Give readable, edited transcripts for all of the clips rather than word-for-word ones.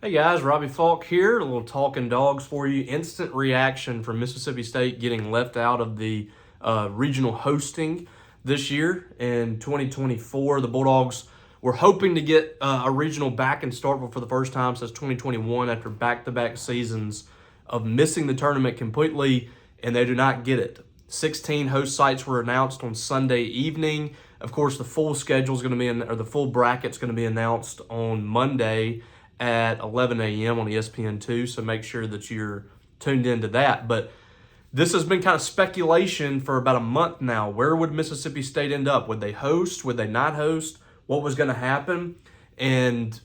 Hey guys, Robbie Falk here. A little talking dogs for you. Instant reaction from Mississippi State getting left out of the regional hosting this year in 2024. The Bulldogs were hoping to get a regional back in Starkville for the first time since 2021 after back-to-back seasons of missing the tournament completely, and they do not get it. 16 host sites were announced on Sunday evening. Of course, the full schedule is going to be the full bracket's going to be announced on Monday at 11 a.m. on ESPN2, so make sure that you're tuned into that. But this has been kind of speculation for about a month now. Where would Mississippi State end up? Would they host? Would they not host? What was going to happen? And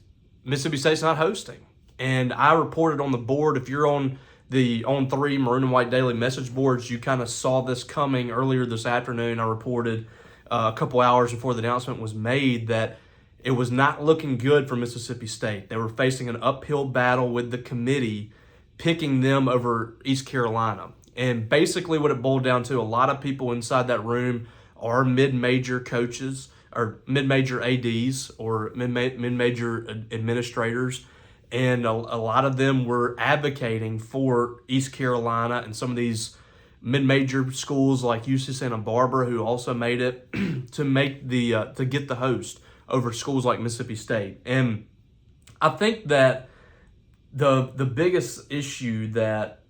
Mississippi State's not hosting. And I reported on the board, if you're on the On3 Maroon and White Daily message boards, you kind of saw this coming earlier this afternoon. I reported a couple hours before the announcement was made that it was not looking good for Mississippi State. They were facing an uphill battle with the committee, picking them over East Carolina. And basically what it boiled down to, a lot of people inside that room are mid-major coaches or mid-major ADs or mid-major administrators. And a lot of them were advocating for East Carolina and some of these mid-major schools like UC Santa Barbara, who also made it, to get the host over schools like Mississippi State. And I think that the biggest issue that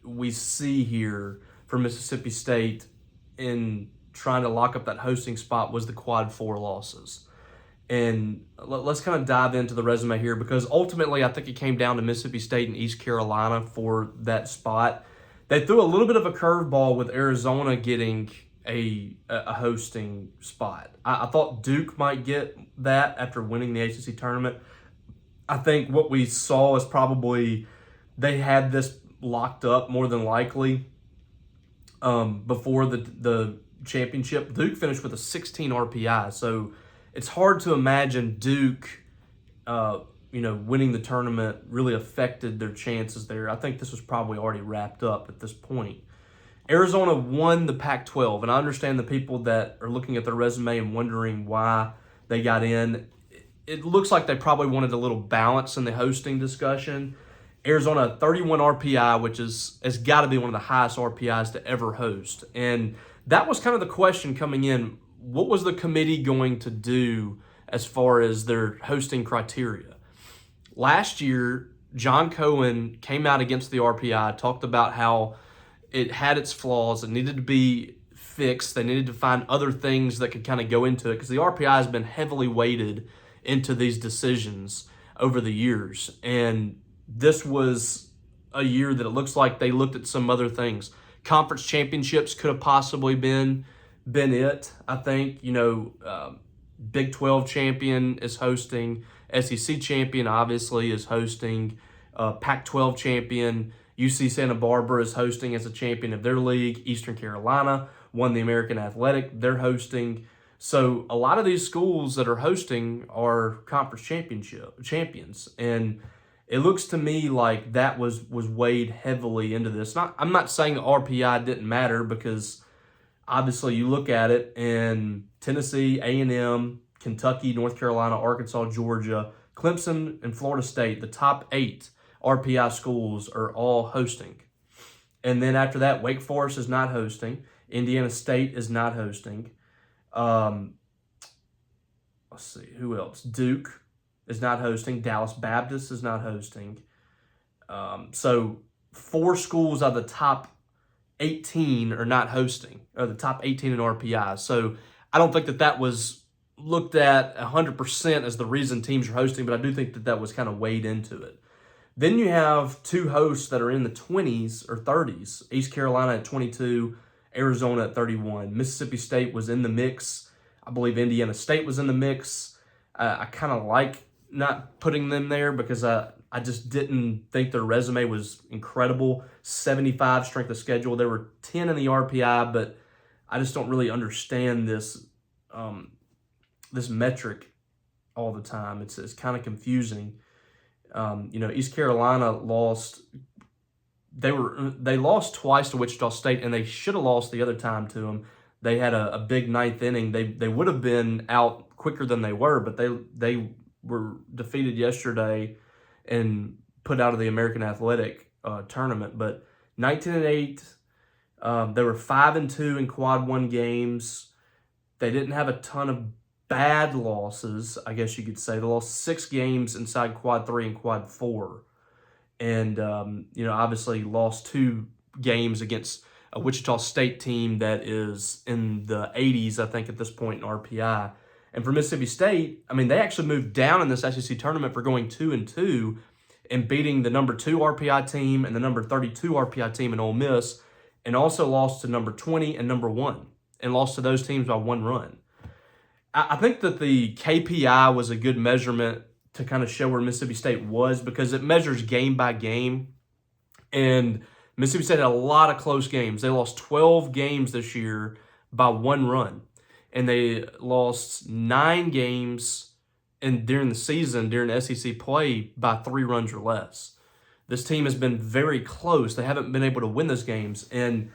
we see here for Mississippi State in trying to lock up that hosting spot was the quad 4 losses. And let's kind of dive into the resume here, because ultimately I think it came down to Mississippi State and East Carolina for that spot. They threw a little bit of a curveball with Arizona getting a hosting spot. I thought Duke might get that after winning the ACC tournament. I think what we saw is probably they had this locked up more than likely before the championship. Duke finished with a 16 RPI, so it's hard to imagine Duke winning the tournament really affected their chances there. I think this was probably already wrapped up at this point. Arizona won the Pac-12, and I understand the people that are looking at their resume and wondering why they got in. It looks like they probably wanted a little balance in the hosting discussion. Arizona, 31 RPI, which has got to be one of the highest RPIs to ever host. And that was kind of the question coming in. What was the committee going to do as far as their hosting criteria? Last year, John Cohen came out against the RPI, talked about how it had its flaws. It needed to be fixed. They needed to find other things that could kind of go into it, because the RPI has been heavily weighted into these decisions over the years. And this was a year that it looks like they looked at some other things. Conference championships could have possibly been it. I think, Big 12 champion is hosting. SEC champion obviously is hosting. Pac-12 champion UC Santa Barbara is hosting as a champion of their league. Eastern Carolina won the American Athletic. They're hosting. So a lot of these schools that are hosting are conference champions. And it looks to me like that was weighed heavily into this. I'm not saying the RPI didn't matter, because obviously you look at it and Tennessee, A&M, Kentucky, North Carolina, Arkansas, Georgia, Clemson, and Florida State, the top 8 RPI schools are all hosting. And then after that, Wake Forest is not hosting. Indiana State is not hosting. Let's see, who else? Duke is not hosting. Dallas Baptist is not hosting. So 4 schools out of the top 18 are not hosting, or the top 18 in RPI. So I don't think that was looked at 100% as the reason teams are hosting, but I do think that was kind of weighed into it. Then you have 2 hosts that are in the 20s or 30s. East Carolina at 22, Arizona at 31. Mississippi State was in the mix. I believe Indiana State was in the mix. I kind of like not putting them there, because I just didn't think their resume was incredible. 75 strength of schedule. There were 10 in the RPI, but I just don't really understand this metric all the time. It's kind of confusing. East Carolina lost. They lost twice to Wichita State, and they should have lost the other time to them. They had a big 9th inning. They would have been out quicker than they were, but they were defeated yesterday and put out of the American Athletic tournament. But 19-8, they were 5-2 in quad one games. They didn't have a ton of bad losses, I guess you could say. They lost 6 games inside quad 3 and quad 4. And, obviously lost 2 games against a Wichita State team that is in the 80s, I think, at this point in RPI. And for Mississippi State, I mean, they actually moved down in this SEC tournament for going 2-2 and beating the number 2 RPI team and the number 32 RPI team in Ole Miss, and also lost to number 20 and number 1, and lost to those teams by 1 run. I think that the KPI was a good measurement to kind of show where Mississippi State was, because it measures game by game. And Mississippi State had a lot of close games. They lost 12 games this year by 1 run. And they lost 9 games during the season, during SEC play, by 3 runs or less. This team has been very close. They haven't been able to win those games. And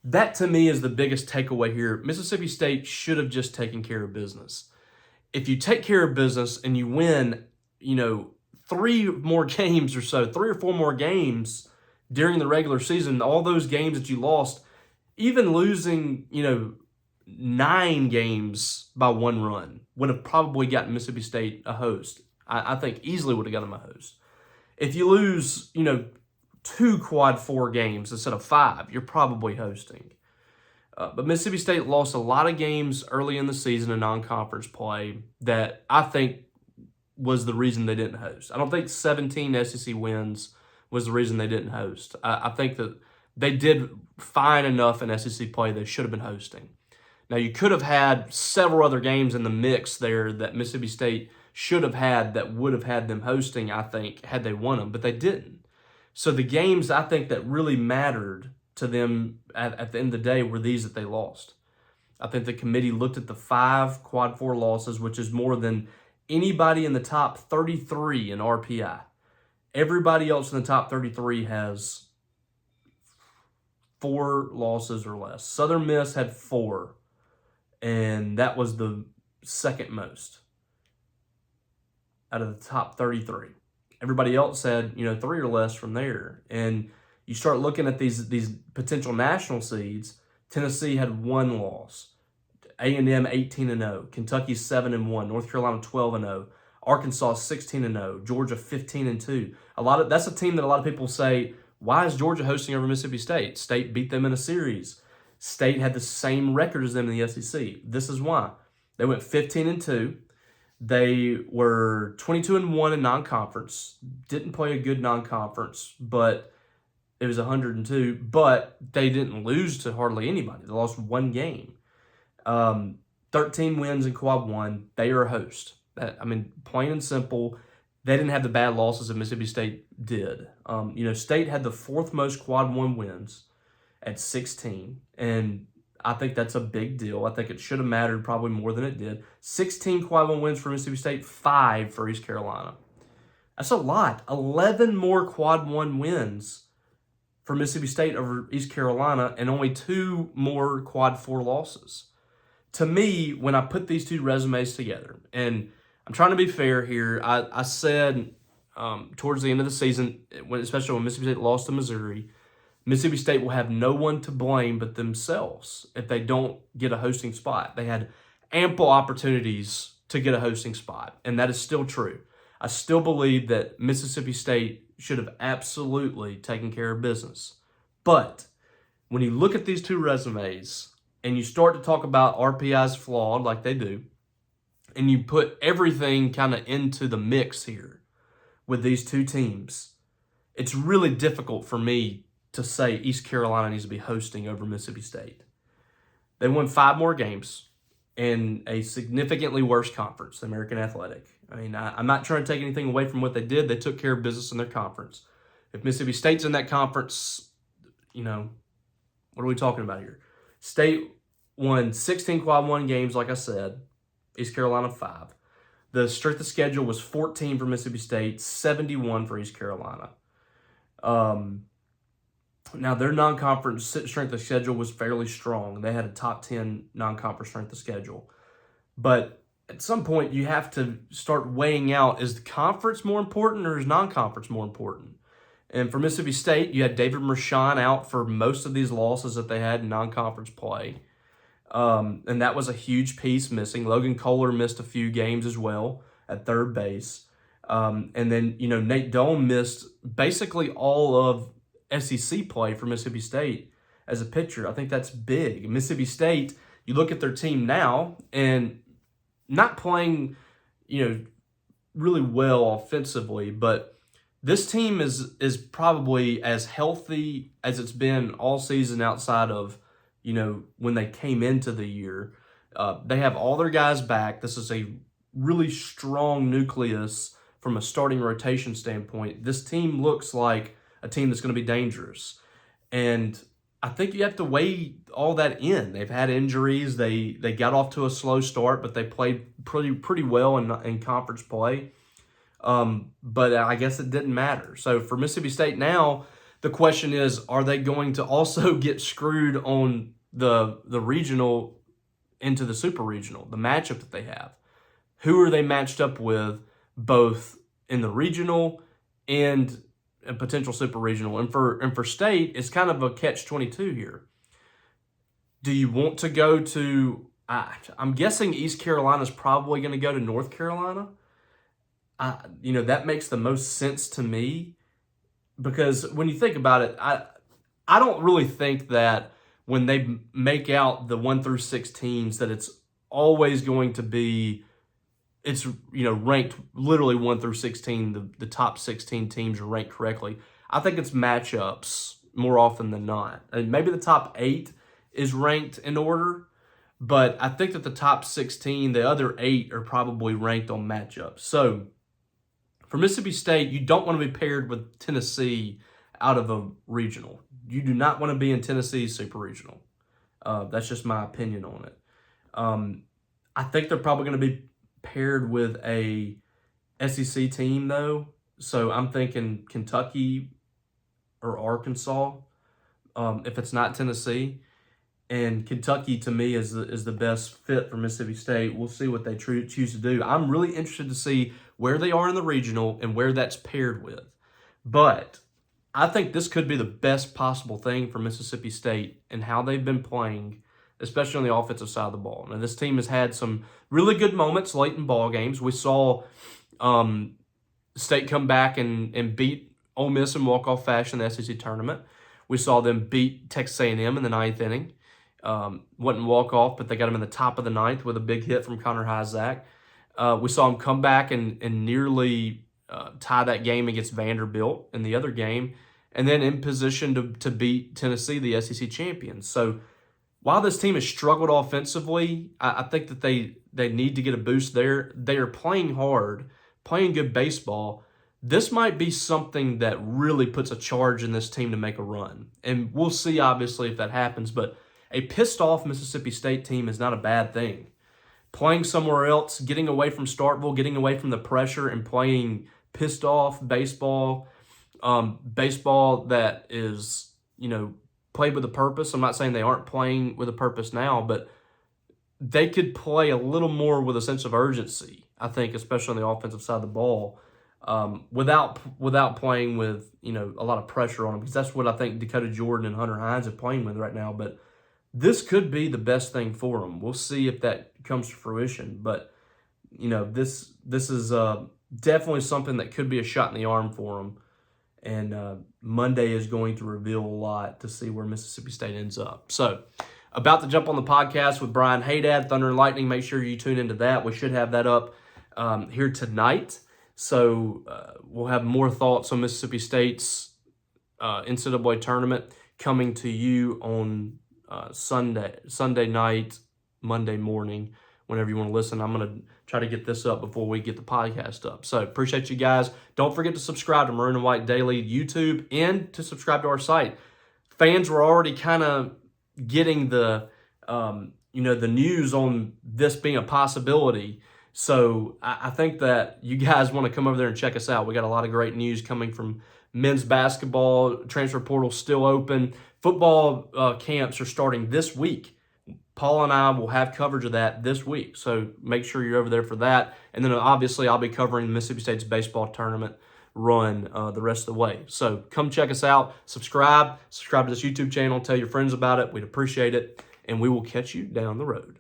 that, to me, is the biggest takeaway here. Mississippi State should have just taken care of business. If you take care of business and you win, 3 more games or so, 3 or 4 more games during the regular season, all those games that you lost, even losing, 9 games by 1 run would have probably gotten Mississippi State a host. I think easily would have gotten them a host. If you lose, 2 quad 4 games instead of 5, you're probably hosting. But Mississippi State lost a lot of games early in the season in non-conference play that I think was the reason they didn't host. I don't think 17 SEC wins was the reason they didn't host. I think that they did fine enough in SEC play they should have been hosting. Now, you could have had several other games in the mix there that Mississippi State should have had that would have had them hosting, I think, had they won them, but they didn't. So the games, I think, that really mattered to them at the end of the day were these that they lost. I think the committee looked at the 5 quad 4 losses, which is more than anybody in the top 33 in RPI. Everybody else in the top 33 has 4 losses or less. Southern Miss had 4, and that was the second most out of the top 33. Everybody else had, 3 or less from there. And you start looking at these potential national seeds. Tennessee had 1 loss. A&M 18-0, Kentucky 7-1, North Carolina 12-0, Arkansas 16-0, Georgia 15-2. That's a team that a lot of people say, why is Georgia hosting over Mississippi State? State beat them in a series. State had the same record as them in the SEC. This is why. They went 15-2. They were 22-1 in non-conference. Didn't play a good non-conference, but it was 102. But they didn't lose to hardly anybody. They lost 1 game. 13 wins in quad 1. They are a host. Plain and simple. They didn't have the bad losses that Mississippi State did. State had the 4th most quad 1 wins at 16, and I think that's a big deal. I think it should have mattered probably more than it did. 16 quad 1 wins for Mississippi State, 5 for East Carolina. That's a lot. 11 more quad 1 wins for Mississippi State over East Carolina, and only 2 more quad 4 losses. To me, when I put these 2 resumes together, and I'm trying to be fair here, I said towards the end of the season, especially when Mississippi State lost to Missouri, Mississippi State will have no one to blame but themselves if they don't get a hosting spot. They had ample opportunities to get a hosting spot, and that is still true. I still believe that Mississippi State should have absolutely taken care of business. But when you look at these 2 resumes and you start to talk about RPI's flawed like they do, and you put everything kind of into the mix here with these 2 teams, it's really difficult for me to say East Carolina needs to be hosting over Mississippi State. They won 5 more games in a significantly worse conference, the American Athletic. I'm not trying to take anything away from what they did. They took care of business in their conference. If Mississippi State's in that conference, what are we talking about here? State won 16 quad 1 games, like I said. East Carolina 5. The strength of schedule was 14 for Mississippi State, 71 for East Carolina. Now, their non-conference strength of schedule was fairly strong. They had a top 10 non-conference strength of schedule. But at some point you have to start weighing out, is the conference more important or is non-conference more important? And for Mississippi State, you had David Mershon out for most of these losses that they had in non-conference play. And that was a huge piece missing. Logan Kohler missed a few games as well at third base. And then, Nate Doan missed basically all of SEC play for Mississippi State as a pitcher. I think that's big. Mississippi State, you look at their team now and not playing, really well offensively, but this team is probably as healthy as it's been all season outside of, when they came into the year. They have all their guys back. This is a really strong nucleus from a starting rotation standpoint. This team looks like a team that's going to be dangerous. And I think you have to weigh all that in. They've had injuries. They got off to a slow start, but they played pretty well in conference play. But I guess it didn't matter. So for Mississippi State now, the question is, are they going to also get screwed on the regional into the super regional, the matchup that they have? Who are they matched up with both in the regional and a potential super regional? And for State, it's kind of a catch-22 here. Do you want to go to, I'm guessing East Carolina's probably going to go to North Carolina. That makes the most sense to me, because when you think about it, I don't really think that when they make out the 1 through 6 teams that it's always going to be, it's ranked literally 1 through 16. The top 16 teams are ranked correctly. I think it's matchups more often than not. And maybe the top 8 is ranked in order, but I think that the top 16, the other 8 are probably ranked on matchups. So for Mississippi State, you don't want to be paired with Tennessee out of a regional. You do not want to be in Tennessee's super regional. That's just my opinion on it. I think they're probably going to be paired with a SEC team, though. So I'm thinking Kentucky or Arkansas, if it's not Tennessee. And Kentucky, to me, is the best fit for Mississippi State. We'll see what they choose to do. I'm really interested to see where they are in the regional and where that's paired with. But I think this could be the best possible thing for Mississippi State and how they've been playing, especially on the offensive side of the ball. Now, this team has had some really good moments late in ball games. We saw State come back and beat Ole Miss in walk-off fashion in the SEC tournament. We saw them beat Texas A&M in the 9th inning. Wasn't walk-off, but they got him in the top of the 9th with a big hit from Connor Hyzak. We saw him come back and nearly tie that game against Vanderbilt in the other game, and then in position to beat Tennessee, the SEC champions. So while this team has struggled offensively, I think that they need to get a boost there. They are playing hard, playing good baseball. This might be something that really puts a charge in this team to make a run. And we'll see, obviously, if that happens. But a pissed-off Mississippi State team is not a bad thing. Playing somewhere else, getting away from Starkville, getting away from the pressure, and playing pissed-off baseball, baseball that is, played with a purpose. I'm not saying they aren't playing with a purpose now, but they could play a little more with a sense of urgency, I think, especially on the offensive side of the ball, without playing with, a lot of pressure on them, because that's what I think Dakota Jordan and Hunter Hines are playing with right now. But this could be the best thing for them. We'll see if that comes to fruition. But, this is definitely something that could be a shot in the arm for them. And Monday is going to reveal a lot to see where Mississippi State ends up. So, about to jump on the podcast with Brian Haydad, Thunder and Lightning. Make sure you tune into that. We should have that up here tonight. So, we'll have more thoughts on Mississippi State's NCAA tournament coming to you on Sunday night, Monday morning, whenever you want to listen. I'm going to try to get this up before we get the podcast up. So appreciate you guys. Don't forget to subscribe to Maroon and White Daily YouTube and to subscribe to our site. Fans were already kind of getting the news on this being a possibility. So I think that you guys want to come over there and check us out. We got a lot of great news coming from men's basketball. Transfer portal still open. Football camps are starting this week. Paul and I will have coverage of that this week, so make sure you're over there for that. And then obviously I'll be covering Mississippi State's baseball tournament run the rest of the way. So come check us out. Subscribe to this YouTube channel. Tell your friends about it. We'd appreciate it. And we will catch you down the road.